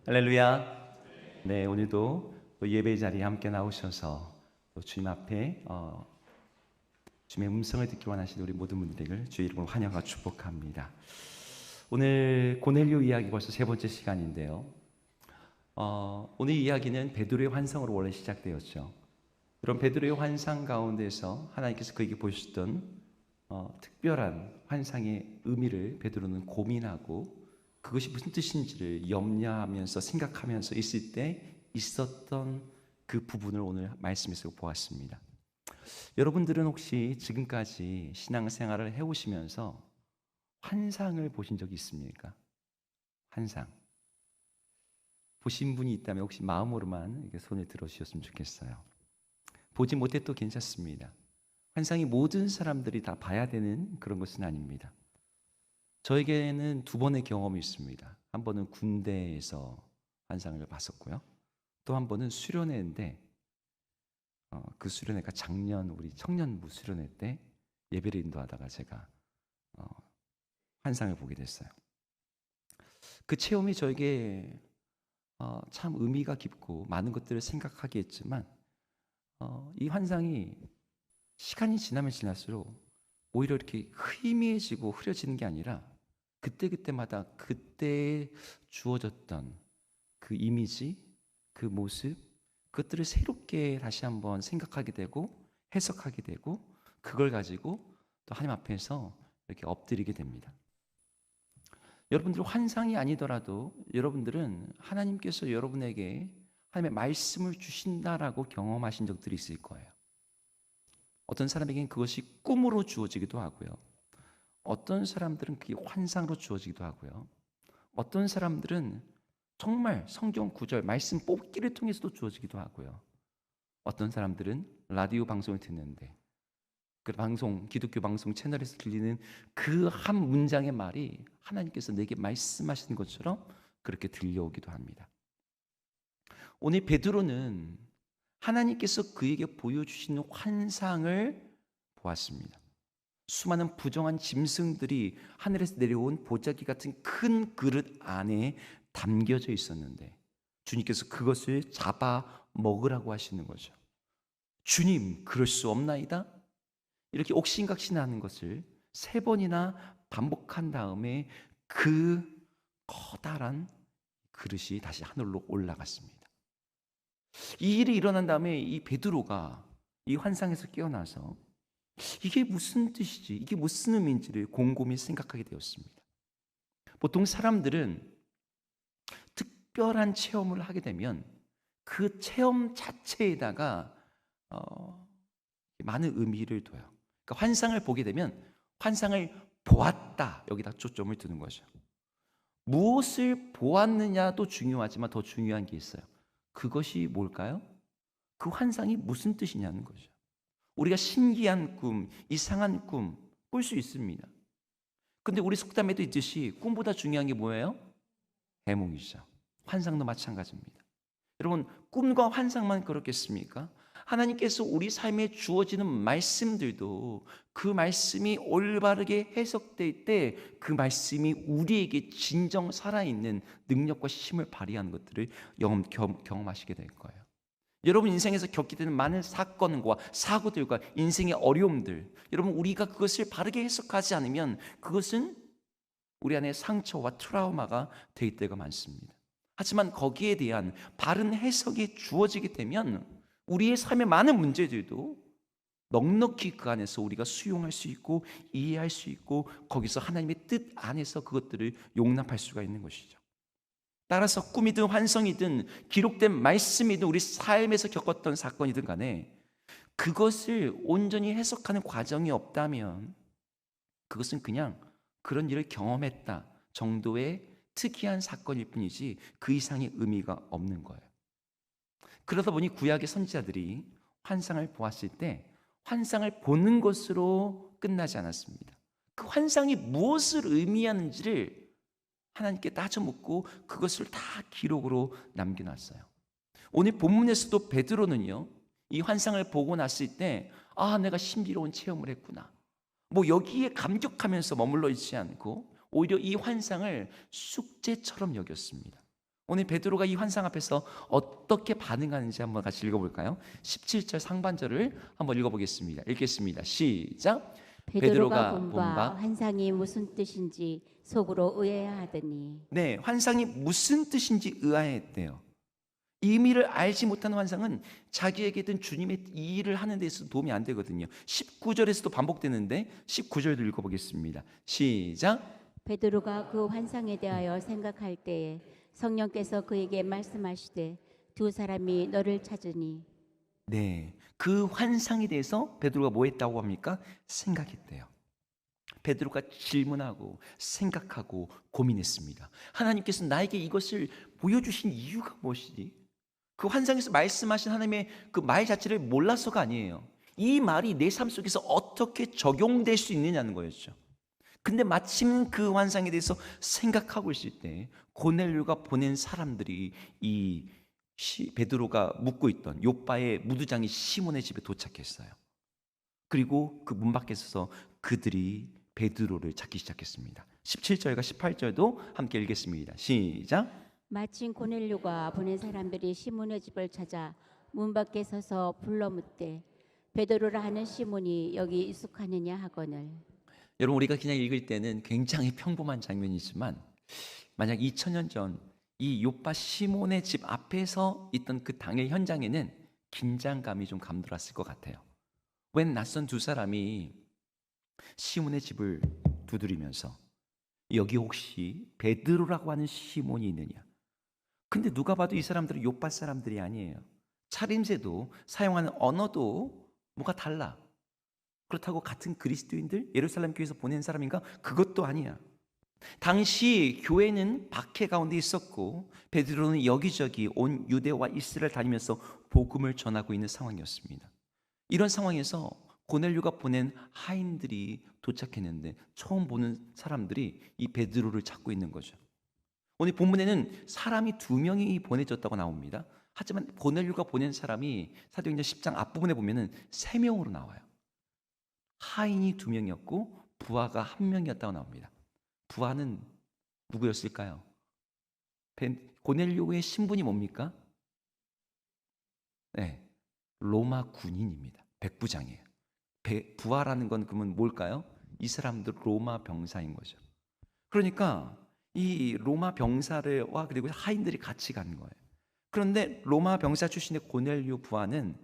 할렐루야. 네, 오늘도 또 예배 자리에 함께 나오셔서 또 주님 앞에 주님의 음성을 듣기 원하시는 우리 모든 분들을 주의 이름으로 환영하고 축복합니다. 오늘 고넬료 이야기 벌써 세 번째 시간인데요. 오늘 이야기는 베드로의 환상으로 원래 시작되었죠. 그런 베드로의 환상 가운데서 하나님께서 그에게 보셨던 특별한 환상의 의미를 베드로는 고민하고 그것이 무슨 뜻인지를 염려하면서 생각하면서 있을 때 있었던 그 부분을 오늘 말씀에서 보았습니다. 여러분들은 혹시 지금까지 신앙생활을 해오시면서 환상을 보신 적이 있습니까? 환상 보신 분이 있다면 혹시 마음으로만 이렇게 손을 들어주셨으면 좋겠어요. 보지 못해도 괜찮습니다. 환상이 모든 사람들이 다 봐야 되는 그런 것은 아닙니다. 저에게는 두 번의 경험이 있습니다. 한 번은 군대에서 환상을 봤었고요. 또 한 번은 수련회인데 그 수련회가 작년 우리 청년부 수련회 때 예배를 인도하다가 제가 환상을 보게 됐어요. 그 체험이 저에게 참 의미가 깊고 많은 것들을 생각하게 했지만 이 환상이 시간이 지나면 지날수록 오히려 이렇게 희미해지고 흐려지는 게 아니라 그때그때마다 그때에 주어졌던 그 이미지, 그 모습, 그것들을 새롭게 다시 한번 생각하게 되고 해석하게 되고 그걸 가지고 또 하나님 앞에서 이렇게 엎드리게 됩니다. 여러분들 환상이 아니더라도 여러분들은 하나님께서 여러분에게 하나님의 말씀을 주신다라고 경험하신 적들이 있을 거예요. 어떤 사람에게는 그것이 꿈으로 주어지기도 하고요. 어떤 사람들은 그게 환상으로 주어지기도 하고요. 어떤 사람들은 정말 성경 구절, 말씀 뽑기를 통해서도 주어지기도 하고요. 어떤 사람들은 라디오 방송을 듣는데 그 방송, 기독교 방송 채널에서 들리는 그 한 문장의 말이 하나님께서 내게 말씀하시는 것처럼 그렇게 들려오기도 합니다. 오늘 베드로는 하나님께서 그에게 보여주시는 환상을 보았습니다. 수많은 부정한 짐승들이 하늘에서 내려온 보자기 같은 큰 그릇 안에 담겨져 있었는데 주님께서 그것을 잡아 먹으라고 하시는 거죠. 주님, 그럴 수 없나이다? 이렇게 옥신각신하는 것을 세 번이나 반복한 다음에 그 커다란 그릇이 다시 하늘로 올라갔습니다. 이 일이 일어난 다음에 이 베드로가 이 환상에서 깨어나서 이게 무슨 뜻이지? 이게 무슨 의미인지를 곰곰이 생각하게 되었습니다. 보통 사람들은 특별한 체험을 하게 되면 그 체험 자체에다가 많은 의미를 둬요. 그러니까 환상을 보게 되면 환상을 보았다 여기다 초점을 두는 거죠. 무엇을 보았느냐도 중요하지만 더 중요한 게 있어요. 그것이 뭘까요? 그 환상이 무슨 뜻이냐는 거죠. 우리가 신기한 꿈, 이상한 꿈 꿀 수 있습니다. 근데 우리 속담에도 있듯이 꿈보다 중요한 게 뭐예요? 해몽이죠. 환상도 마찬가지입니다. 여러분, 꿈과 환상만 그렇겠습니까? 하나님께서 우리 삶에 주어지는 말씀들도 그 말씀이 올바르게 해석될 때 그 말씀이 우리에게 진정 살아있는 능력과 힘을 발휘하는 것들을 경험하시게 될 거예요. 여러분 인생에서 겪게 되는 많은 사건과 사고들과 인생의 어려움들, 여러분 우리가 그것을 바르게 해석하지 않으면 그것은 우리 안에 상처와 트라우마가 될 때가 많습니다. 하지만 거기에 대한 바른 해석이 주어지게 되면 우리의 삶의 많은 문제들도 넉넉히 그 안에서 우리가 수용할 수 있고 이해할 수 있고 거기서 하나님의 뜻 안에서 그것들을 용납할 수가 있는 것이죠. 따라서 꿈이든 환상이든 기록된 말씀이든 우리 삶에서 겪었던 사건이든 간에 그것을 온전히 해석하는 과정이 없다면 그것은 그냥 그런 일을 경험했다 정도의 특이한 사건일 뿐이지 그 이상의 의미가 없는 거예요. 그러다 보니 구약의 선지자들이 환상을 보았을 때 환상을 보는 것으로 끝나지 않았습니다. 그 환상이 무엇을 의미하는지를 하나님께 따져 묻고 그것을 다 기록으로 남겨놨어요. 오늘 본문에서도 베드로는요, 이 환상을 보고 났을 때 내가 신비로운 체험을 했구나. 여기에 감격하면서 머물러 있지 않고 오히려 이 환상을 숙제처럼 여겼습니다. 오늘 베드로가 이 환상 앞에서 어떻게 반응하는지 한번 같이 읽어볼까요? 17절 상반절을 한번 읽어보겠습니다. 읽겠습니다. 시작. 베드로가 베드로가 본 본 바 바, 환상이 무슨 뜻인지 속으로 의아해하더니 네, 환상이 무슨 뜻인지 의아했대요. 이 의미를 알지 못하는 환상은 자기에게든 주님의 이 일을 하는 데 있어서 도움이 안 되거든요. 19절에서도 반복되는데 19절도 읽어보겠습니다. 시작. 베드로가 그 환상에 대하여 생각할 때에 성령께서 그에게 말씀하시되 두 사람이 너를 찾으니 네, 그 환상에 대해서 베드로가 뭐 했다고 합니까? 생각했대요. 베드로가 질문하고 생각하고 고민했습니다. 하나님께서 나에게 이것을 보여주신 이유가 무엇이지? 그 환상에서 말씀하신 하나님의 그 말 자체를 몰라서가 아니에요. 이 말이 내 삶 속에서 어떻게 적용될 수 있느냐는 거였죠. 근데 마침 그 환상에 대해서 생각하고 있을 때 고넬료가 보낸 사람들이 이 베드로가 묵고 있던 요빠의 무두장이 시몬의 집에 도착했어요. 그리고 그 문 밖에 서서 그들이 베드로를 찾기 시작했습니다. 17절과 18절도 함께 읽겠습니다. 시작. 마침 고넬료가 보낸 사람들이 시몬의 집을 찾아 문 밖에 서서 불러 묻되 베드로라 하는 시몬이 여기 익숙하느냐 하거늘. 여러분, 우리가 그냥 읽을 때는 굉장히 평범한 장면이지만 만약 2000년 전 이 요빠 시몬의 집 앞에서 있던 그 당일 현장에는 긴장감이 좀 감돌았을 것 같아요. 웬 낯선 두 사람이 시몬의 집을 두드리면서 여기 혹시 베드로라고 하는 시몬이 있느냐? 근데 누가 봐도 이 사람들은 요빠 사람들이 아니에요. 차림새도 사용하는 언어도 뭐가 달라. 그렇다고 같은 그리스도인들 예루살렘 교회에서 보낸 사람인가? 그것도 아니야. 당시 교회는 박해 가운데 있었고 베드로는 여기저기 온 유대와 이스라엘 다니면서 복음을 전하고 있는 상황이었습니다. 이런 상황에서 고넬료가 보낸 하인들이 도착했는데 처음 보는 사람들이 이 베드로를 찾고 있는 거죠. 오늘 본문에는 사람이 2명이 보내졌다고 나옵니다. 하지만 고넬료가 보낸 사람이 사도행전 10장 앞부분에 보면은 3명으로 나와요. 하인이 2명이었고 부하가 1명이었다고 나옵니다. 부하는 누구였을까요? 고넬료의 신분이 뭡니까? 네, 로마 군인입니다. 백부장이에요. 부하라는 건 그러면 뭘까요? 이 사람들 로마 병사인 거죠. 그러니까 이 로마 병사와 그리고 하인들이 같이 간 거예요. 그런데 로마 병사 출신의 고넬료 부하는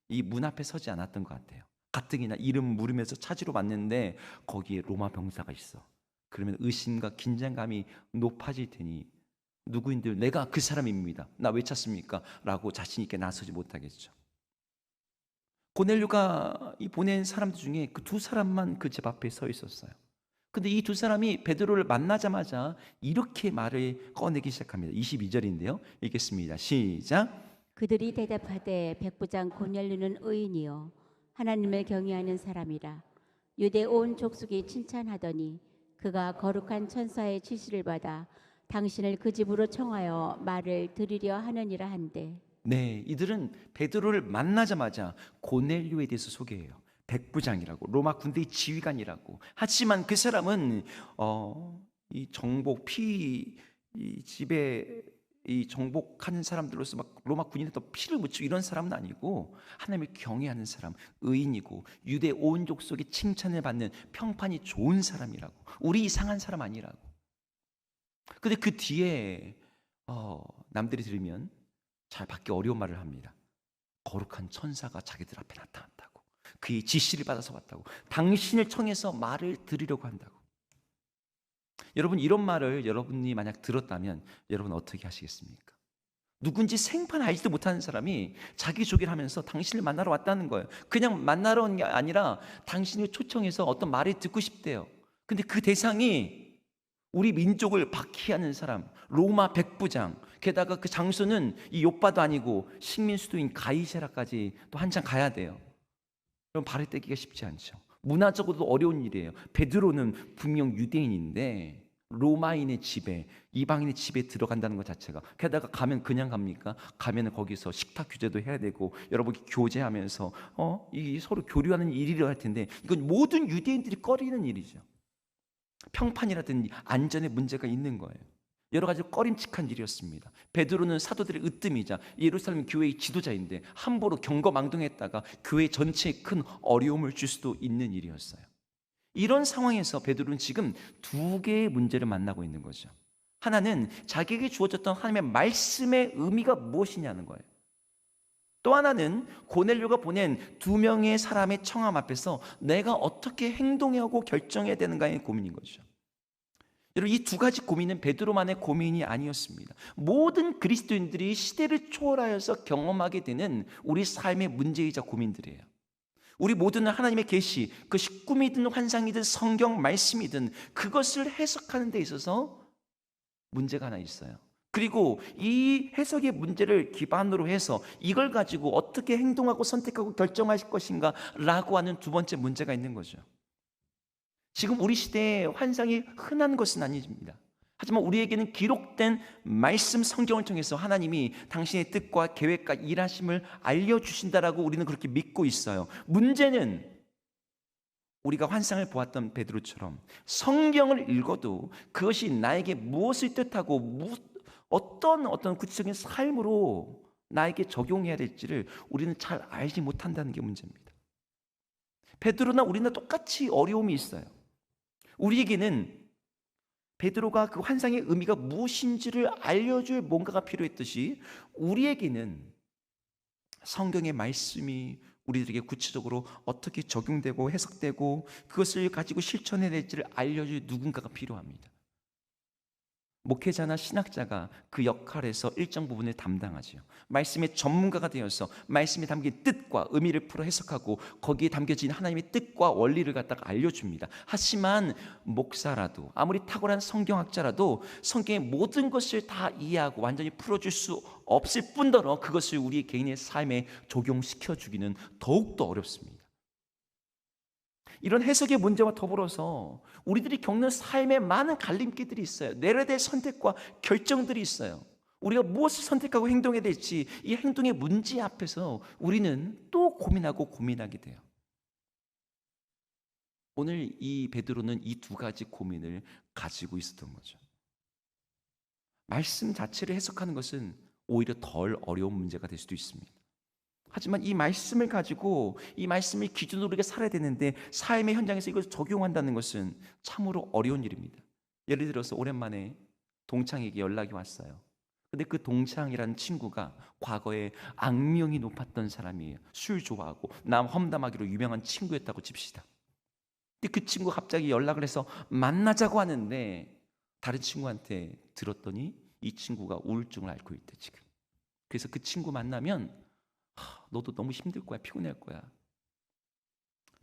이 문 앞에 서지 않았던 것 같아요. 가뜩이나 이름 물으면서 찾으러 왔는데 거기에 로마 병사가 있어. 그러면 의심과 긴장감이 높아질 테니 누구인들 내가 그 사람입니다. 나 왜 찾습니까? 라고 자신 있게 나서지 못하겠죠. 고넬료가 이 보낸 사람들 중에 그 2사람만 그 집 앞에 서 있었어요. 근데 이 2사람이 베드로를 만나자마자 이렇게 말을 꺼내기 시작합니다. 22절인데요. 읽겠습니다. 시작. 그들이 대답하되 백부장 고넬료는 의인이요 하나님을 경외하는 사람이라. 유대 온 족속이 칭찬하더니 그가 거룩한 천사의 지시를 받아 당신을 그 집으로 청하여 말을 들으려 하느니라 한대. 네, 이들은 베드로를 만나자마자 고넬료에 대해서 소개해요. 백부장이라고, 로마 군대의 지휘관이라고. 하지만 그 사람은 이 정복 이 집에 이 정복하는 사람들로서 막 로마 군인에 더 피를 묻히고 이런 사람은 아니고 하나님을 경외하는 사람, 의인이고 유대 온 족속의 칭찬을 받는 평판이 좋은 사람이라고. 우리 이상한 사람 아니라고. 근데 그 뒤에 남들이 들으면 잘 받기 어려운 말을 합니다. 거룩한 천사가 자기들 앞에 나타났다고. 그의 지시를 받아서 왔다고. 당신을 청해서 말을 들으려고 한다고. 여러분, 이런 말을 여러분이 만약 들었다면 여러분 어떻게 하시겠습니까? 누군지 생판 알지도 못하는 사람이 자기소개를 하면서 당신을 만나러 왔다는 거예요. 그냥 만나러 온 게 아니라 당신을 초청해서 어떤 말을 듣고 싶대요. 근데 그 대상이 우리 민족을 박해하는 사람, 로마 백부장, 게다가 그 장소는 이 요빠도 아니고 식민 수도인 가이사라까지 또 한참 가야 돼요. 그럼 발을 떼기가 쉽지 않죠. 문화적으로도 어려운 일이에요. 베드로는 분명 유대인인데 로마인의 집에, 이방인의 집에 들어간다는 것 자체가, 게다가 가면 그냥 갑니까? 가면은 거기서 식탁 규제도 해야 되고 여러분이 교제하면서 이 서로 교류하는 일이라 할 텐데 이건 모든 유대인들이 꺼리는 일이죠. 평판이라든지 안전에 문제가 있는 거예요. 여러 가지 꺼림칙한 일이었습니다. 베드로는 사도들의 으뜸이자 예루살렘 교회의 지도자인데 함부로 경거망동했다가 교회 전체에 큰 어려움을 줄 수도 있는 일이었어요. 이런 상황에서 베드로는 지금 두 개의 문제를 만나고 있는 거죠. 하나는 자기에게 주어졌던 하나님의 말씀의 의미가 무엇이냐는 거예요. 또 하나는 고넬료가 보낸 두 명의 사람의 청함 앞에서 내가 어떻게 행동해야 하고 결정해야 되는가의 고민인 거죠. 여러분, 이 두 가지 고민은 베드로만의 고민이 아니었습니다. 모든 그리스도인들이 시대를 초월하여서 경험하게 되는 우리 삶의 문제이자 고민들이에요. 우리 모두는 하나님의 계시, 그것이 꿈이든 환상이든 성경 말씀이든 그것을 해석하는 데 있어서 문제가 하나 있어요. 그리고 이 해석의 문제를 기반으로 해서 이걸 가지고 어떻게 행동하고 선택하고 결정하실 것인가 라고 하는 두 번째 문제가 있는 거죠. 지금 우리 시대에 환상이 흔한 것은 아닙니다. 하지만 우리에게는 기록된 말씀 성경을 통해서 하나님이 당신의 뜻과 계획과 일하심을 알려주신다라고 우리는 그렇게 믿고 있어요. 문제는 우리가 환상을 보았던 베드로처럼 성경을 읽어도 그것이 나에게 무엇을 뜻하고 어떤 구체적인 삶으로 나에게 적용해야 될지를 우리는 잘 알지 못한다는 게 문제입니다. 베드로나 우리나 똑같이 어려움이 있어요. 우리에게는 베드로가 그 환상의 의미가 무엇인지를 알려줄 뭔가가 필요했듯이 우리에게는 성경의 말씀이 우리들에게 구체적으로 어떻게 적용되고 해석되고 그것을 가지고 실천해야 될지를 알려줄 누군가가 필요합니다. 목회자나 신학자가 그 역할에서 일정 부분을 담당하지요. 말씀의 전문가가 되어서 말씀에 담긴 뜻과 의미를 풀어 해석하고 거기에 담겨진 하나님의 뜻과 원리를 갖다가 알려줍니다. 하지만 목사라도 아무리 탁월한 성경학자라도 성경의 모든 것을 다 이해하고 완전히 풀어줄 수 없을 뿐더러 그것을 우리 개인의 삶에 적용시켜주기는 더욱더 어렵습니다. 이런 해석의 문제와 더불어서 우리들이 겪는 삶에 많은 갈림길들이 있어요. 내려야 될 선택과 결정들이 있어요. 우리가 무엇을 선택하고 행동해야 될지 이 행동의 문제 앞에서 우리는 또 고민하게 돼요. 오늘 이 베드로는 이 두 가지 고민을 가지고 있었던 거죠. 말씀 자체를 해석하는 것은 오히려 덜 어려운 문제가 될 수도 있습니다. 하지만 이 말씀을 가지고 이 말씀을 기준으로 우리가 살아야 되는데 삶의 현장에서 이걸 적용한다는 것은 참으로 어려운 일입니다. 예를 들어서 오랜만에 동창에게 연락이 왔어요. 근데 그 동창이라는 친구가 과거에 악명이 높았던 사람이에요. 술 좋아하고 남 험담하기로 유명한 친구였다고 칩시다. 근데 그 친구가 갑자기 연락을 해서 만나자고 하는데 다른 친구한테 들었더니 이 친구가 우울증을 앓고 있대 지금. 그래서 그 친구 만나면 너도 너무 힘들 거야, 피곤할 거야.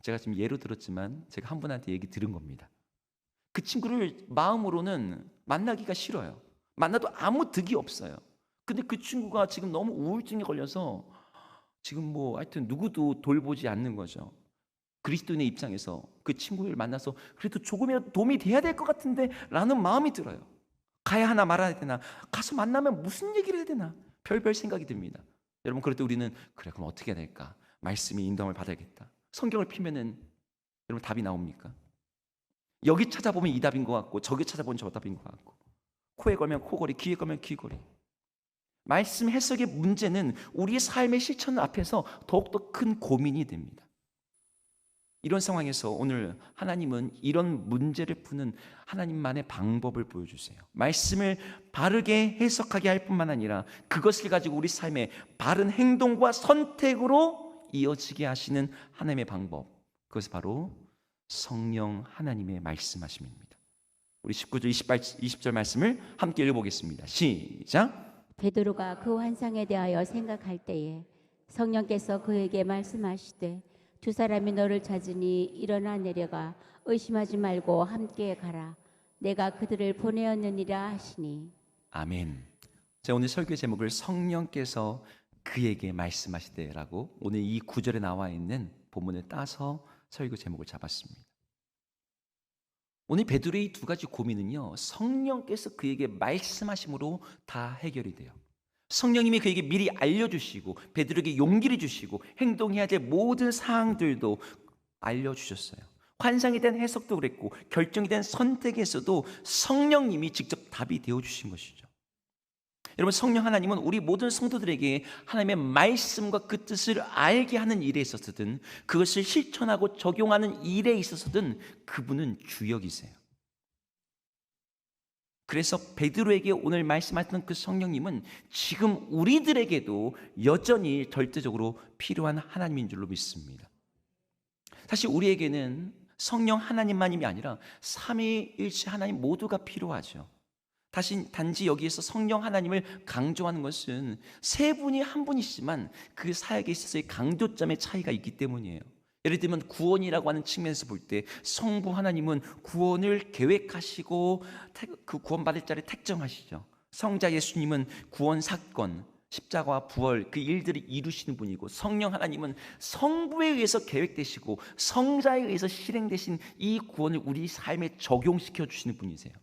제가 지금 예로 들었지만 제가 한 분한테 얘기 들은 겁니다. 그 친구를 마음으로는 만나기가 싫어요. 만나도 아무 득이 없어요. 근데 그 친구가 지금 너무 우울증에 걸려서 지금 하여튼 누구도 돌보지 않는 거죠. 그리스도인의 입장에서 그 친구를 만나서 그래도 조금이라도 도움이 돼야 될 것 같은데 라는 마음이 들어요. 가야 하나 말아야 되나, 가서 만나면 무슨 얘기를 해야 되나, 별별 생각이 듭니다. 여러분, 그럴 때 우리는 그래, 그럼 어떻게 해야 될까? 말씀이 인도함을 받아야겠다. 성경을 피면은 여러분 답이 나옵니까? 여기 찾아보면 이 답인 것 같고 저기 찾아보면 저 답인 것 같고 코에 걸면 코걸이, 귀에 걸면 귀걸이. 말씀 해석의 문제는 우리의 삶의 실천 앞에서 더욱더 큰 고민이 됩니다. 이런 상황에서 오늘 하나님은 이런 문제를 푸는 하나님만의 방법을 보여주세요. 말씀을 바르게 해석하게 할 뿐만 아니라 그것을 가지고 우리 삶에 바른 행동과 선택으로 이어지게 하시는 하나님의 방법, 그것이 바로 성령 하나님의 말씀하심입니다. 우리 19절 20절 말씀을 함께 읽어보겠습니다. 시작. 베드로가 그 환상에 대하여 생각할 때에 성령께서 그에게 말씀하시되 두 사람이 너를 찾으니 일어나 내려가 의심하지 말고 함께 가라. 내가 그들을 보내었느니라 하시니. 아멘. 제가 오늘 설교의 제목을 성령께서 그에게 말씀하시되라고 오늘 이 구절에 나와 있는 본문을 따서 설교 제목을 잡았습니다. 오늘 베드로의 이 두 가지 고민은요, 성령께서 그에게 말씀하심으로 다 해결이 돼요. 성령님이 그에게 미리 알려주시고 베드로에게 용기를 주시고 행동해야 될 모든 사항들도 알려주셨어요. 환상에 대한 해석도 그랬고 결정에 대한 선택에서도 성령님이 직접 답이 되어주신 것이죠. 여러분, 성령 하나님은 우리 모든 성도들에게 하나님의 말씀과 그 뜻을 알게 하는 일에 있어서든 그것을 실천하고 적용하는 일에 있어서든 그분은 주역이세요. 그래서 베드로에게 오늘 말씀하셨던 그 성령님은 지금 우리들에게도 여전히 절대적으로 필요한 하나님인 줄로 믿습니다. 사실 우리에게는 성령 하나님만이 아니라 삼위일체 하나님 모두가 필요하죠. 단지 여기에서 성령 하나님을 강조하는 것은 세 분이 한 분이시지만 그 사역에 있어서의 강조점의 차이가 있기 때문이에요. 예를 들면 구원이라고 하는 측면에서 볼 때 성부 하나님은 구원을 계획하시고 그 구원받을 자를 택정하시죠. 성자 예수님은 구원 사건, 십자가와 부활 그 일들을 이루시는 분이고, 성령 하나님은 성부에 의해서 계획되시고 성자에 의해서 실행되신 이 구원을 우리 삶에 적용시켜 주시는 분이세요.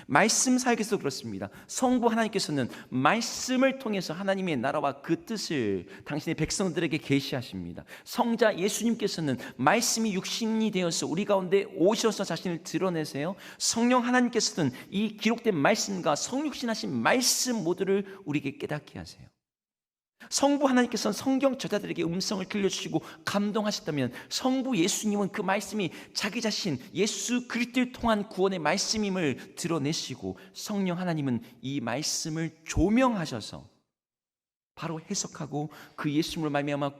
말씀 사역에서 그렇습니다. 성부 하나님께서는 말씀을 통해서 하나님의 나라와 그 뜻을 당신의 백성들에게 계시하십니다. 성자 예수님께서는 말씀이 육신이 되어서 우리 가운데 오셔서 자신을 드러내세요. 성령 하나님께서는 이 기록된 말씀과 성육신하신 말씀 모두를 우리에게 깨닫게 하세요. 성부 하나님께서는 성경 저자들에게 음성을 들려주시고 감동하셨다면, 성부 예수님은 그 말씀이 자기 자신 예수 그리스도를 통한 구원의 말씀임을 드러내시고, 성령 하나님은 이 말씀을 조명하셔서 바로 해석하고 그 예수님을 말미암아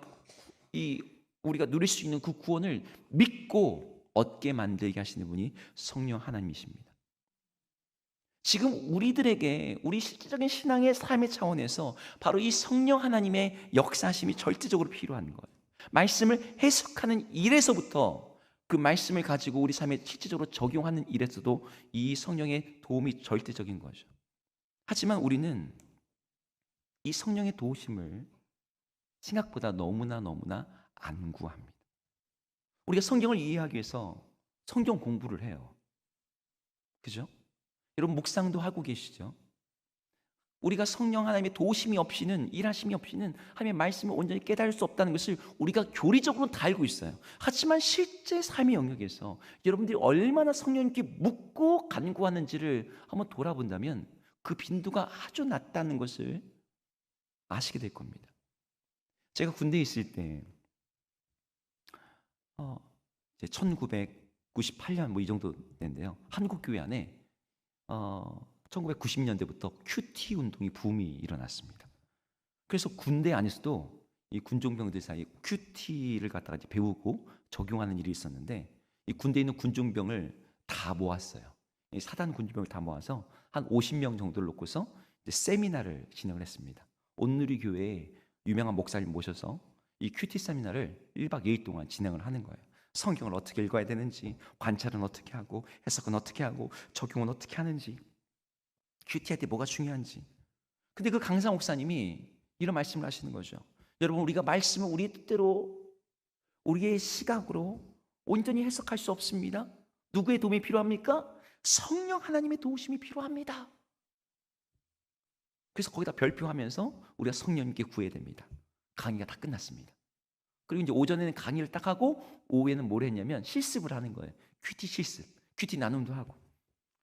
우리가 누릴 수 있는 그 구원을 믿고 얻게 만들게 하시는 분이 성령 하나님이십니다. 지금 우리들에게 우리 실질적인 신앙의 삶의 차원에서 바로 이 성령 하나님의 역사심이 절대적으로 필요한 거예요. 말씀을 해석하는 일에서부터 그 말씀을 가지고 우리 삶에 실질적으로 적용하는 일에서도 이 성령의 도움이 절대적인 거죠. 하지만 우리는 이 성령의 도우심을 생각보다 너무나 안 구합니다. 우리가 성경을 이해하기 위해서 성경 공부를 해요. 그죠? 여러분, 묵상도 하고 계시죠? 우리가 성령 하나님의 도우심이 없이는, 일하심이 없이는 하나님의 말씀을 온전히 깨달을 수 없다는 것을 우리가 교리적으로는 다 알고 있어요. 하지만 실제 삶의 영역에서 여러분들이 얼마나 성령님께 묻고 간구하는지를 한번 돌아본다면 그 빈도가 아주 낮다는 것을 아시게 될 겁니다. 제가 군대에 있을 때 1998년 뭐 이 정도 됐는데요. 한국교회 안에 1990년대부터 큐티 운동이 붐이 일어났습니다. 그래서 군대 안에서도 이 군종병들 사이에 큐티를 갖다가 이제 배우고 적용하는 일이 있었는데, 이 군대에 있는 군종병을 다 모았어요. 이 사단 군종병을 다 모아서 한 50명 정도를 놓고서 이제 세미나를 진행을 했습니다. 온누리 교회에 유명한 목사님 모셔서 이 큐티 세미나를 1박 2일 동안 진행을 하는 거예요. 성경을 어떻게 읽어야 되는지, 관찰은 어떻게 하고, 해석은 어떻게 하고, 적용은 어떻게 하는지, 큐티할 때 뭐가 중요한지. 근데 그 강사 목사님이 이런 말씀을 하시는 거죠. 여러분, 우리가 말씀을 우리의 뜻대로, 우리의 시각으로 온전히 해석할 수 없습니다. 누구의 도움이 필요합니까? 성령 하나님의 도우심이 필요합니다. 그래서 거기다 별표하면서 우리가 성령님께 구해야 됩니다. 강의가 다 끝났습니다. 그리고 이제 오전에는 강의를 딱 하고 오후에는 뭘 했냐면 실습을 하는 거예요. 큐티 실습, 큐티 나눔도 하고.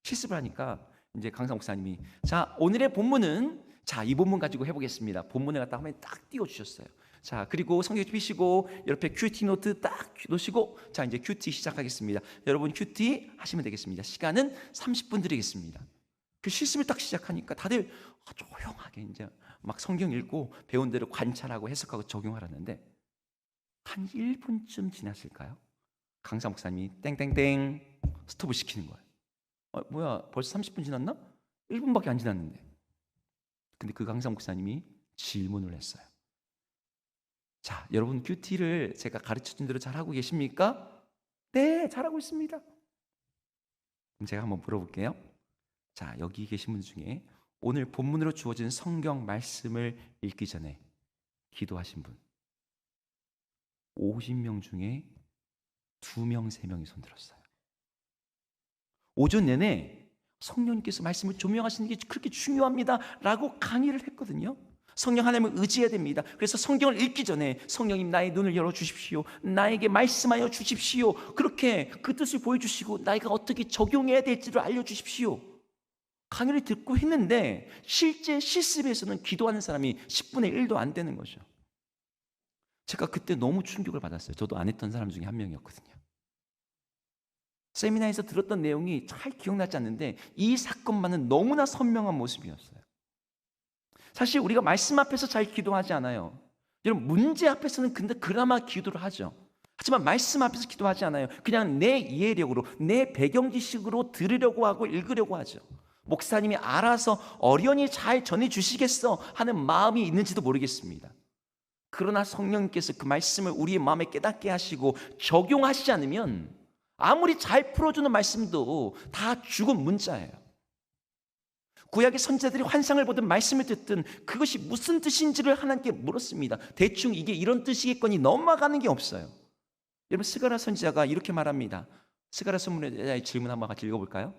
실습을 하니까 이제 강사 목사님이, 자, 오늘의 본문은, 자, 이 본문 가지고 해보겠습니다. 본문을 갖다 화면에 딱 띄워주셨어요. 자, 그리고 성경 펴시고 옆에 큐티 노트 딱 놓으시고, 자, 이제 큐티 시작하겠습니다. 여러분 큐티 하시면 되겠습니다. 시간은 30분 드리겠습니다. 그 실습을 딱 시작하니까 다들 조용하게 이제 막 성경 읽고 배운 대로 관찰하고 해석하고 적용하라는데, 한 1분쯤 지났을까요? 강사 목사님이 땡땡땡 스톱을 시키는 거예요. 뭐야, 벌써 30분 지났나? 1분밖에 안 지났는데. 근데 그 강사 목사님이 질문을 했어요. 자, 여러분 큐티를 제가 가르쳐준 대로 잘하고 계십니까? 네, 잘하고 있습니다. 그럼 제가 한번 물어볼게요. 자, 여기 계신 분 중에 오늘 본문으로 주어진 성경 말씀을 읽기 전에 기도하신 분 50명 중에 2명, 3명이 손들었어요. 오전 내내 성령님께서 말씀을 조명하시는 게 그렇게 중요합니다 라고 강의를 했거든요. 성령 하나님을 의지해야 됩니다. 그래서 성경을 읽기 전에 성령님 나의 눈을 열어주십시오. 나에게 말씀하여 주십시오. 그렇게 그 뜻을 보여주시고 나이가 어떻게 적용해야 될지를 알려주십시오. 강의를 듣고 했는데 실제 실습에서는 기도하는 사람이 10분의 1도 안 되는 거죠. 제가 그때 너무 충격을 받았어요. 저도 안 했던 사람 중에 한 명이었거든요. 세미나에서 들었던 내용이 잘 기억나지 않는데 이 사건만은 너무나 선명한 모습이었어요. 사실 우리가 말씀 앞에서 잘 기도하지 않아요. 여러분 문제 앞에서는 근데 그나마 기도를 하죠. 하지만 말씀 앞에서 기도하지 않아요. 그냥 내 이해력으로 내 배경 지식으로 들으려고 하고 읽으려고 하죠. 목사님이 알아서 어련히 잘 전해주시겠어 하는 마음이 있는지도 모르겠습니다. 그러나 성령님께서 그 말씀을 우리의 마음에 깨닫게 하시고 적용하시지 않으면 아무리 잘 풀어주는 말씀도 다 죽은 문자예요. 구약의 선지자들이 환상을 보든 말씀을 듣든 그것이 무슨 뜻인지를 하나님께 물었습니다. 대충 이게 이런 뜻이겠거니 넘어가는 게 없어요. 여러분 스가랴 선지자가 이렇게 말합니다. 스가랴 선지자의 질문 한번 같이 읽어볼까요?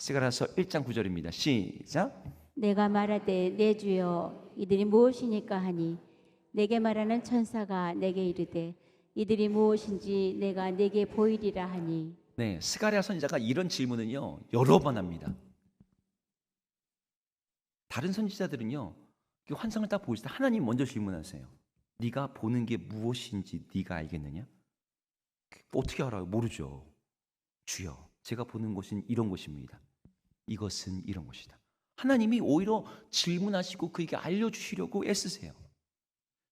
스가랴서 1장 9절입니다. 시작. 내가 말하되 내 주여 이들이 무엇이니까 하니 내게 말하는 천사가 내게 이르되 이들이 무엇인지 내가 내게 보이리라 하니. 네, 스가랴 선지자가 이런 질문은요 여러 번 합니다. 다른 선지자들은요 그 환상을 딱 보실 때 하나님 먼저 질문하세요. 네가 보는 게 무엇인지 네가 알겠느냐? 어떻게 알아요? 모르죠. 주여 제가 보는 것은 이런 것입니다. 이것은 이런 것이다. 하나님이 오히려 질문하시고 그에게 알려주시려고 애쓰세요.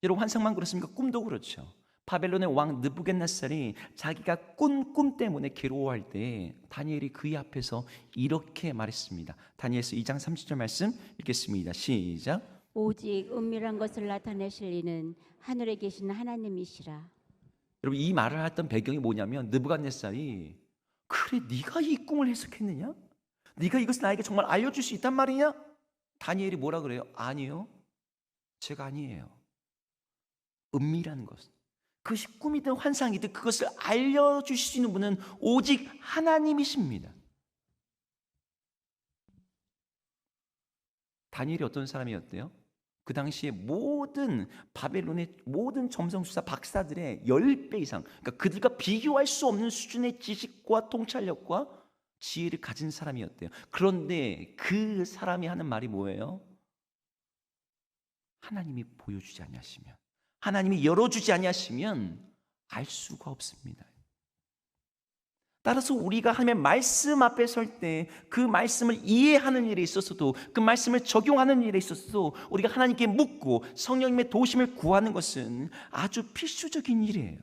여러분 환상만 그렇습니까? 꿈도 그렇죠. 바벨론의 왕 느부갓네살이 자기가 꾼 꿈 때문에 괴로워할 때 다니엘이 그의 앞에서 이렇게 말했습니다. 다니엘서 2장 30절 말씀 읽겠습니다. 시작. 오직 은밀한 것을 나타내실 이는 하늘에 계신 하나님이시라. 여러분 이 말을 했던 배경이 뭐냐면 느부갓네살이 그래 네가 이 꿈을 해석했느냐? 네가 이것을 나에게 정말 알려줄 수 있단 말이냐? 다니엘이 뭐라 그래요? 아니요. 제가 아니에요. 은밀한 것. 그것이 꿈이든 환상이든 그것을 알려주시는 분은 오직 하나님이십니다. 다니엘이 어떤 사람이었대요? 그 당시에 모든 바벨론의 모든 점성술사 박사들의 10배 이상, 그러니까 그들과 비교할 수 없는 수준의 지식과 통찰력과 지혜를 가진 사람이었대요. 그런데 그 사람이 하는 말이 뭐예요? 하나님이 보여주지 아니하시면, 하나님이 열어주지 아니하시면 알 수가 없습니다. 따라서 우리가 하나님의 말씀 앞에 설 때 그 말씀을 이해하는 일에 있어서도 그 말씀을 적용하는 일에 있어서도 우리가 하나님께 묻고 성령님의 도우심을 구하는 것은 아주 필수적인 일이에요.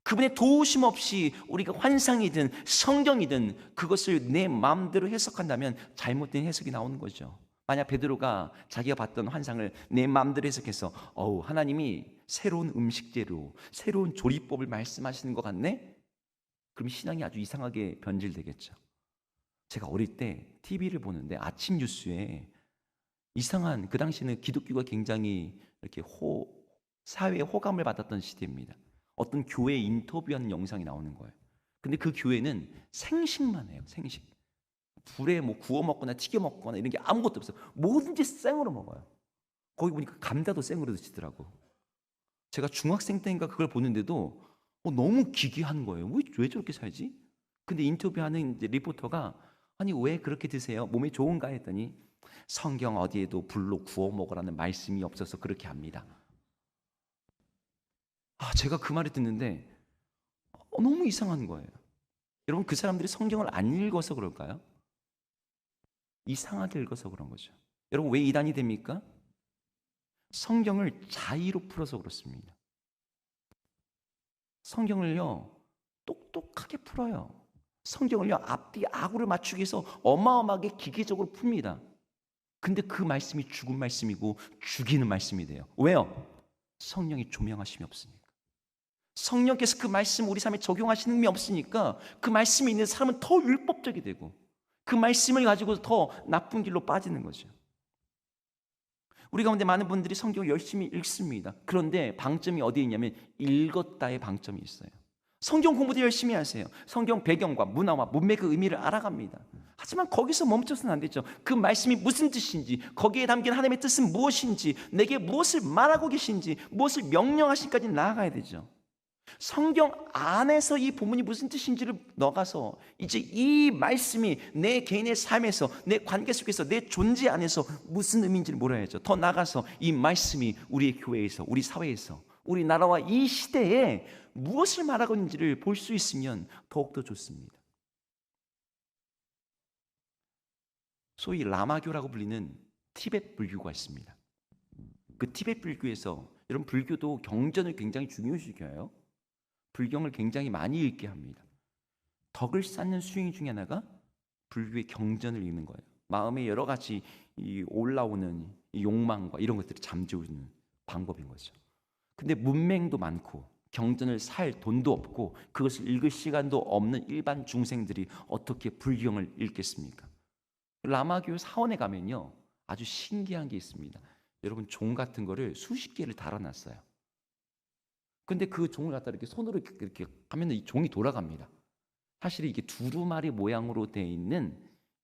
그분의 도우심 없이 우리가 환상이든 성경이든 그것을 내 마음대로 해석한다면 잘못된 해석이 나오는 거죠. 만약 베드로가 자기가 봤던 환상을 내 마음대로 해석해서 하나님이 새로운 음식재료, 새로운 조리법을 말씀하시는 것 같네? 그럼 신앙이 아주 이상하게 변질되겠죠. 제가 어릴 때 TV를 보는데 아침 뉴스에 이상한, 그 당시에는 기독교가 굉장히 이렇게 사회에 호감을 받았던 시대입니다. 어떤 교회 인터뷰하는 영상이 나오는 거예요. 근데 그 교회는 생식만 해요. 생식. 불에 뭐 구워 먹거나 튀겨 먹거나 이런 게 아무것도 없어요. 뭐든지 생으로 먹어요. 거기 보니까 감자도 생으로 드시더라고. 제가 중학생 때인가 그걸 보는데도 너무 기괴한 거예요. 왜 저렇게 살지? 근데 인터뷰하는 이제 리포터가 아니 왜 그렇게 드세요? 몸에 좋은가 했더니 성경 어디에도 불로 구워 먹으라는 말씀이 없어서 그렇게 합니다. 제가 그 말을 듣는데 너무 이상한 거예요. 여러분 그 사람들이 성경을 안 읽어서 그럴까요? 이상하게 읽어서 그런 거죠. 여러분 왜 이단이 됩니까? 성경을 자의로 풀어서 그렇습니다. 성경을요 똑똑하게 풀어요. 성경을요 앞뒤 아구를 맞추기 위해서 어마어마하게 기계적으로 풉니다. 근데 그 말씀이 죽은 말씀이고 죽이는 말씀이 돼요. 왜요? 성령이 조명하심이 없으니까. 성령께서 그 말씀 우리 삶에 적용하시는 힘이 없으니까 그 말씀이 있는 사람은 더 율법적이 되고 그 말씀을 가지고 더 나쁜 길로 빠지는 거죠. 우리 가운데 많은 분들이 성경을 열심히 읽습니다. 그런데 방점이 어디에 있냐면 읽었다의 방점이 있어요. 성경 공부도 열심히 하세요. 성경 배경과 문화와 문맥의 의미를 알아갑니다. 하지만 거기서 멈춰서는 안 되죠. 그 말씀이 무슨 뜻인지, 거기에 담긴 하나님의 뜻은 무엇인지, 내게 무엇을 말하고 계신지, 무엇을 명령하신까지 나아가야 되죠. 성경 안에서 이 본문이 무슨 뜻인지를 넣어가서 이제 이 말씀이 내 개인의 삶에서, 내 관계 속에서, 내 존재 안에서 무슨 의미인지를 몰아야죠. 더 나아가서 이 말씀이 우리 교회에서, 우리 사회에서, 우리 나라와 이 시대에 무엇을 말하고 있는지를 볼 수 있으면 더욱더 좋습니다. 소위 라마교라고 불리는 티베트 불교가 있습니다. 그 티베트 불교에서, 여러분, 불교도 경전을 굉장히 중요시 여겨요. 불경을 굉장히 많이 읽게 합니다. 덕을 쌓는 수행 중에 하나가 불교의 경전을 읽는 거예요. 마음에 여러 가지 이 올라오는 이 욕망과 이런 것들을 잠재우는 방법인 거죠. 근데 문맹도 많고 경전을 살 돈도 없고 그것을 읽을 시간도 없는 일반 중생들이 어떻게 불경을 읽겠습니까? 라마교 사원에 가면요, 아주 신기한 게 있습니다. 여러분, 종 같은 거를 수십 개를 달아놨어요. 근데 그 종을 갖다 이렇게 손으로 이렇게 하면 이 종이 돌아갑니다. 사실 이게 두루마리 모양으로 되어 있는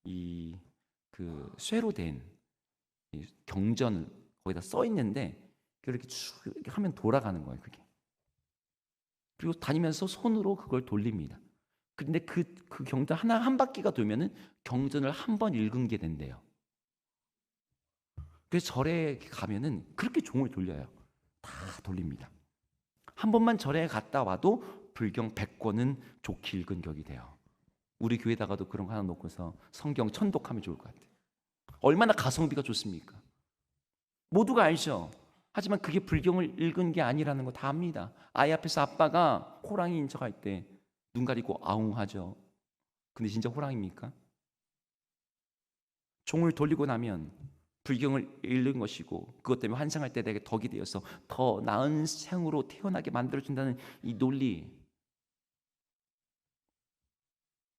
이 그 쇠로 된 이 경전 거기다 써 있는데 이렇게 쭉 이렇게 하면 돌아가는 거예요, 그게. 그리고 다니면서 손으로 그걸 돌립니다. 근데 그 경전 하나 한 바퀴가 돌면은 경전을 한 번 읽은 게 된대요. 그래서 절에 가면은 그렇게 종을 돌려요. 다 돌립니다. 한 번만 절에 갔다 와도 불경 100권은 좋게 읽은 격이 돼요. 우리 교회다가도 그런 거 하나 놓고서 성경 천독하면 좋을 것 같아요. 얼마나 가성비가 좋습니까? 모두가 알죠. 하지만 그게 불경을 읽은 게 아니라는 거 다 압니다. 아이 앞에서 아빠가 호랑이인 척할 때 눈 가리고 아웅 하죠. 근데 진짜 호랑이입니까? 종을 돌리고 나면 불경을 읽는 것이고 그것 때문에 환생할 때 내게 덕이 되어서 더 나은 생으로 태어나게 만들어준다는 이 논리,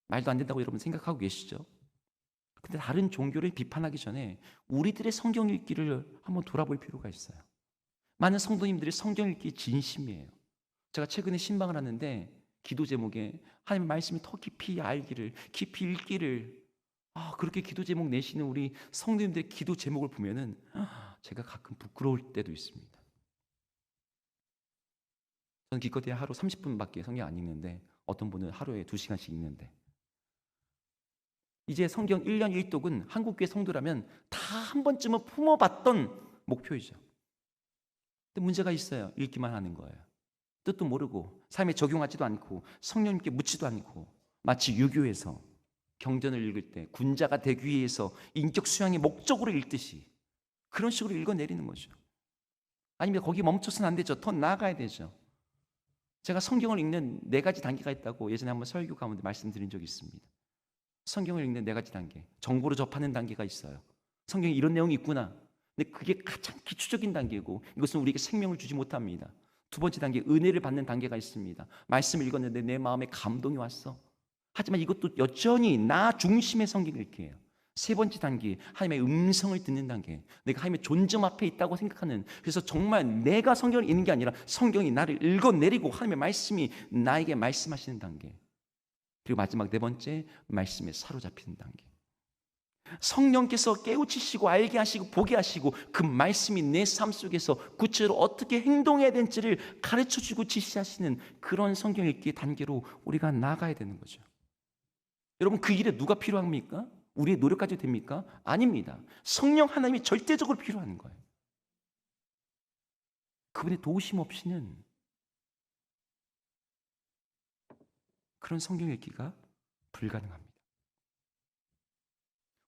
말도 안 된다고 여러분 생각하고 계시죠? 근데 다른 종교를 비판하기 전에 우리들의 성경 읽기를 한번 돌아볼 필요가 있어요. 많은 성도님들이 성경 읽기 진심이에요. 제가 최근에 신방을 하는데 기도 제목에 하나님의 말씀이 더 깊이 알기를, 깊이 읽기를, 그렇게 기도 제목 내시는 우리 성도님들의 기도 제목을 보면은 제가 가끔 부끄러울 때도 있습니다. 저는 기껏해야 하루 30분밖에 성경 안 읽는데 어떤 분은 하루에 2시간씩 읽는데, 이제 성경 1년 1독은 한국교회 성도라면 다 한 번쯤은 품어봤던 목표이죠. 근데 문제가 있어요. 읽기만 하는 거예요. 뜻도 모르고 삶에 적용하지도 않고 성령님께 묻지도 않고, 마치 유교에서 경전을 읽을 때 군자가 되기 위해서 인격 수양의 목적으로 읽듯이 그런 식으로 읽어내리는 거죠. 아니면 거기 멈춰서는 안 되죠. 더 나아가야 되죠. 제가 성경을 읽는 4가지 단계가 있다고 예전에 한번 설교 가운데 말씀드린 적이 있습니다. 성경을 읽는 4가지 단계, 정보로 접하는 단계가 있어요. 성경에 이런 내용이 있구나. 근데 그게 가장 기초적인 단계고 이것은 우리에게 생명을 주지 못합니다. 2번째 단계, 은혜를 받는 단계가 있습니다. 말씀을 읽었는데 내 마음에 감동이 왔어. 하지만 이것도 여전히 나 중심의 성경을 읽게 해요. 3번째 단계, 하나님의 음성을 듣는 단계, 내가 하나님의 존재 앞에 있다고 생각하는, 그래서 정말 내가 성경을 읽는 게 아니라 성경이 나를 읽어내리고 하나님의 말씀이 나에게 말씀하시는 단계, 그리고 마지막 4번째, 말씀에 사로잡히는 단계. 성령께서 깨우치시고 알게 하시고 보게 하시고 그 말씀이 내 삶 속에서 구체적으로 어떻게 행동해야 되는지를 가르쳐주고 지시하시는 그런 성경 읽기 단계로 우리가 나아가야 되는 거죠. 여러분, 그 일에 누가 필요합니까? 우리의 노력 가지고 됩니까? 아닙니다. 성령 하나님이 절대적으로 필요한 거예요. 그분의 도우심 없이는 그런 성경 읽기가 불가능합니다.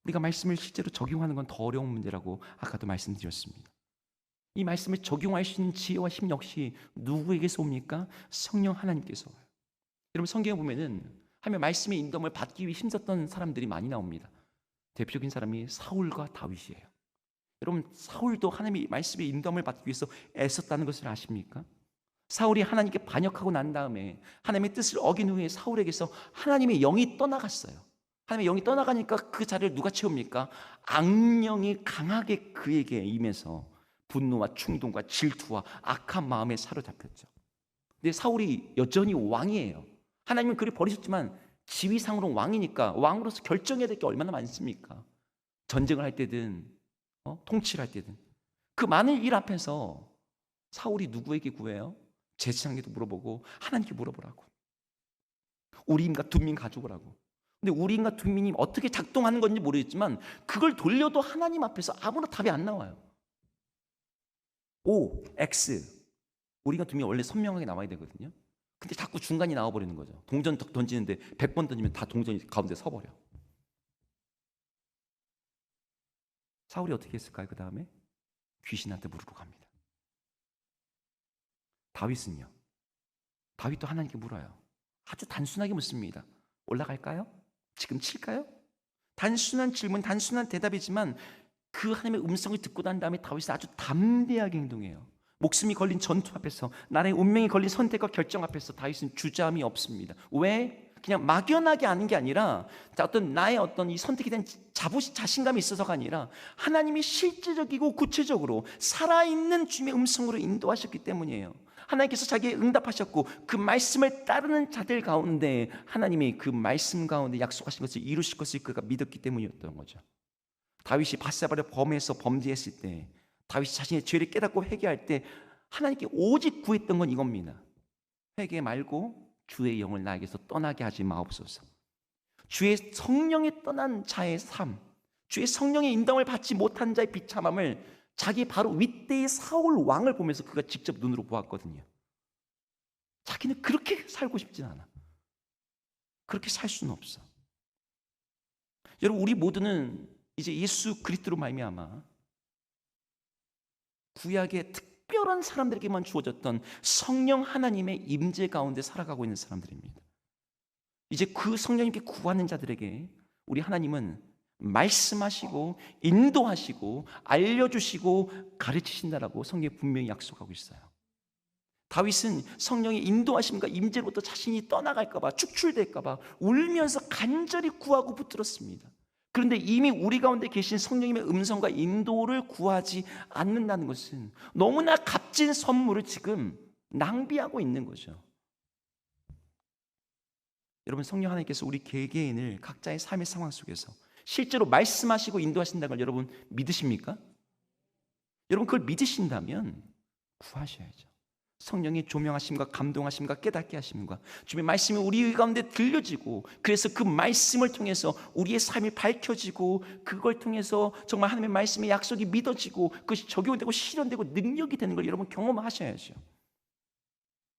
우리가 말씀을 실제로 적용하는 건 더 어려운 문제라고 아까도 말씀드렸습니다. 이 말씀을 적용할 수 있는 지혜와 힘 역시 누구에게서 옵니까? 성령 하나님께서 와요. 여러분, 성경에 보면은 하나님의 말씀의 인도함을 받기 위해 힘썼던 사람들이 많이 나옵니다. 대표적인 사람이 사울과 다윗이에요. 여러분, 사울도 하나님의 말씀의 인도함을 받기 위해서 애썼다는 것을 아십니까? 사울이 하나님께 반역하고 난 다음에 하나님의 뜻을 어긴 후에 사울에게서 하나님의 영이 떠나갔어요. 하나님의 영이 떠나가니까 그 자리를 누가 채웁니까? 악령이 강하게 그에게 임해서 분노와 충동과 질투와 악한 마음에 사로잡혔죠. 근데 사울이 여전히 왕이에요. 하나님은 그를 버리셨지만 지위상으로 왕이니까 왕으로서 결정해야 될 게 얼마나 많습니까? 전쟁을 할 때든 통치를 할 때든 그 많은 일 앞에서 사울이 누구에게 구해요? 제사장에게도 물어보고 하나님께 물어보라고. 우리임과 둠민 가져오라고. 근데 우리임과 둠민이 어떻게 작동하는 건지 모르겠지만 그걸 돌려도 하나님 앞에서 아무런 답이 안 나와요. O, X. 우리가 둠민이 원래 선명하게 나와야 되거든요. 근데 자꾸 중간이 나와버리는 거죠. 동전 던지는데 100번 던지면 다 동전이 가운데 서버려. 사울이 어떻게 했을까요? 그 다음에 귀신한테 물으러 갑니다. 다윗은요? 다윗도 하나님께 물어요. 아주 단순하게 묻습니다. 올라갈까요? 지금 칠까요? 단순한 질문, 단순한 대답이지만 그 하나님의 음성을 듣고 난 다음에 다윗은 아주 담대하게 행동해요. 목숨이 걸린 전투 앞에서, 나라의 운명이 걸린 선택과 결정 앞에서 다윗은 주저함이 없습니다. 왜? 그냥 막연하게 아는 게 아니라 어떤 나의 어떤 이 선택에 대한 자신감이 있어서가 아니라 하나님이 실제적이고 구체적으로 살아있는 주님의 음성으로 인도하셨기 때문이에요. 하나님께서 자기의 응답하셨고 그 말씀을 따르는 자들 가운데 하나님이 그 말씀 가운데 약속하신 것을 이루실 것을 그가 믿었기 때문이었던 거죠. 다윗이 밧세바를 범해서 범죄했을 때, 다윗이 자신의 죄를 깨닫고 회개할 때 하나님께 오직 구했던 건 이겁니다. 회개 말고 주의 영을 나에게서 떠나게 하지 마옵소서. 주의 성령에 떠난 자의 삶, 주의 성령의 인도함을 받지 못한 자의 비참함을 자기 바로 윗대의 사울 왕을 보면서 그가 직접 눈으로 보았거든요. 자기는 그렇게 살고 싶진 않아. 그렇게 살 수는 없어. 여러분, 우리 모두는 이제 예수 그리스도로 말미암아 구약의 특별한 사람들에게만 주어졌던 성령 하나님의 임재 가운데 살아가고 있는 사람들입니다. 이제 그 성령님께 구하는 자들에게 우리 하나님은 말씀하시고 인도하시고 알려주시고 가르치신다라고 성경에 분명히 약속하고 있어요. 다윗은 성령의 인도하심과 임재로부터 자신이 떠나갈까 봐, 축출될까 봐 울면서 간절히 구하고 붙들었습니다. 그런데 이미 우리 가운데 계신 성령님의 음성과 인도를 구하지 않는다는 것은 너무나 값진 선물을 지금 낭비하고 있는 거죠. 여러분, 성령 하나님께서 우리 개개인을 각자의 삶의 상황 속에서 실제로 말씀하시고 인도하신다는 걸 여러분 믿으십니까? 여러분, 그걸 믿으신다면 구하셔야죠. 성령의 조명하심과 감동하심과 깨닫게 하심과 주님의 말씀이 우리 가운데 들려지고, 그래서 그 말씀을 통해서 우리의 삶이 밝혀지고, 그걸 통해서 정말 하나님의 말씀의 약속이 믿어지고 그것이 적용되고 실현되고 능력이 되는 걸 여러분 경험하셔야죠.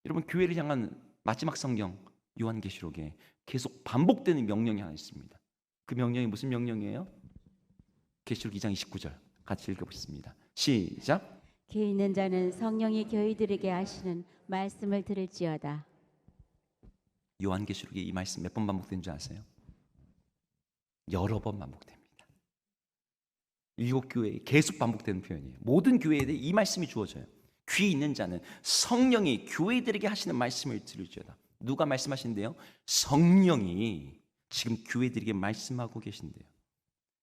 여러분, 교회를 향한 마지막 성경 요한계시록에 계속 반복되는 명령이 하나 있습니다. 그 명령이 무슨 명령이에요? 계시록 2장 29절 같이 읽어보겠습니다. 시작. 귀 있는 자는 성령이 교회들에게 하시는 말씀을 들을지어다. 요한계시록에 이 말씀 몇 번 반복된 줄 아세요? 여러 번 반복됩니다. 7교회에 계속 반복되는 표현이에요. 모든 교회에 대해 이 말씀이 주어져요. 귀 있는 자는 성령이 교회들에게 하시는 말씀을 들을지어다. 누가 말씀하신대요? 성령이 지금 교회들에게 말씀하고 계신대요.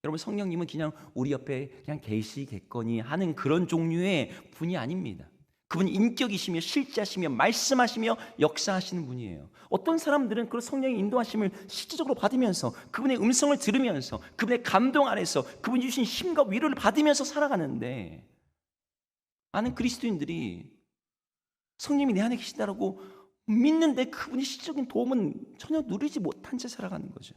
여러분, 성령님은 그냥 우리 옆에 그냥 계시겠거니 하는 그런 종류의 분이 아닙니다. 그분이 인격이시며 실제하시며 말씀하시며 역사하시는 분이에요. 어떤 사람들은 그런 성령의 인도하심을 실질적으로 받으면서 그분의 음성을 들으면서 그분의 감동 안에서 그분이 주신 힘과 위로를 받으면서 살아가는데, 많은 그리스도인들이 성령님이 내 안에 계시다라고 믿는데 그분이 실질적인 도움은 전혀 누리지 못한 채 살아가는 거죠.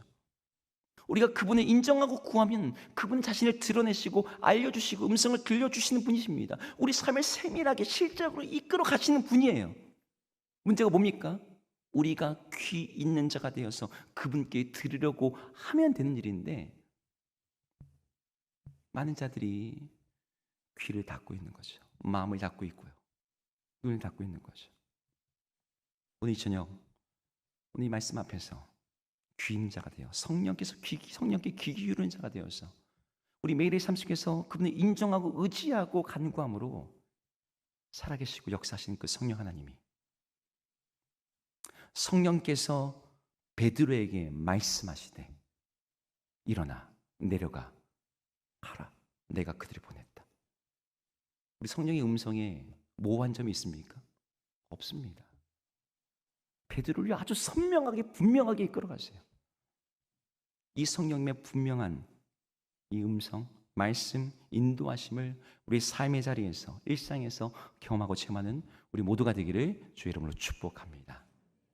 우리가 그분을 인정하고 구하면 그분 자신을 드러내시고 알려주시고 음성을 들려주시는 분이십니다. 우리 삶을 세밀하게 실제로 이끌어 가시는 분이에요. 문제가 뭡니까? 우리가 귀 있는 자가 되어서 그분께 들으려고 하면 되는 일인데, 많은 자들이 귀를 닫고 있는 거죠. 마음을 닫고 있고요. 눈을 닫고 있는 거죠. 오늘 저녁, 오늘 이 말씀 앞에서 귀 있는 자가 되어 성령께 귀 기울이는 자가 되어서 우리 매일의 삶 속에서 그분을 인정하고 의지하고 간구함으로 살아계시고 역사하시는 그 성령 하나님이, 성령께서 베드로에게 말씀하시되 일어나 내려가 가라, 내가 그들을 보냈다. 우리 성령의 음성에 모호한 점이 있습니까? 없습니다. 베드로를 아주 선명하게 분명하게 이끌어가세요. 이 성령님의 분명한 이 음성, 말씀, 인도하심을 우리 삶의 자리에서 일상에서 경험하고 체험하는 우리 모두가 되기를 주의 이름으로 축복합니다.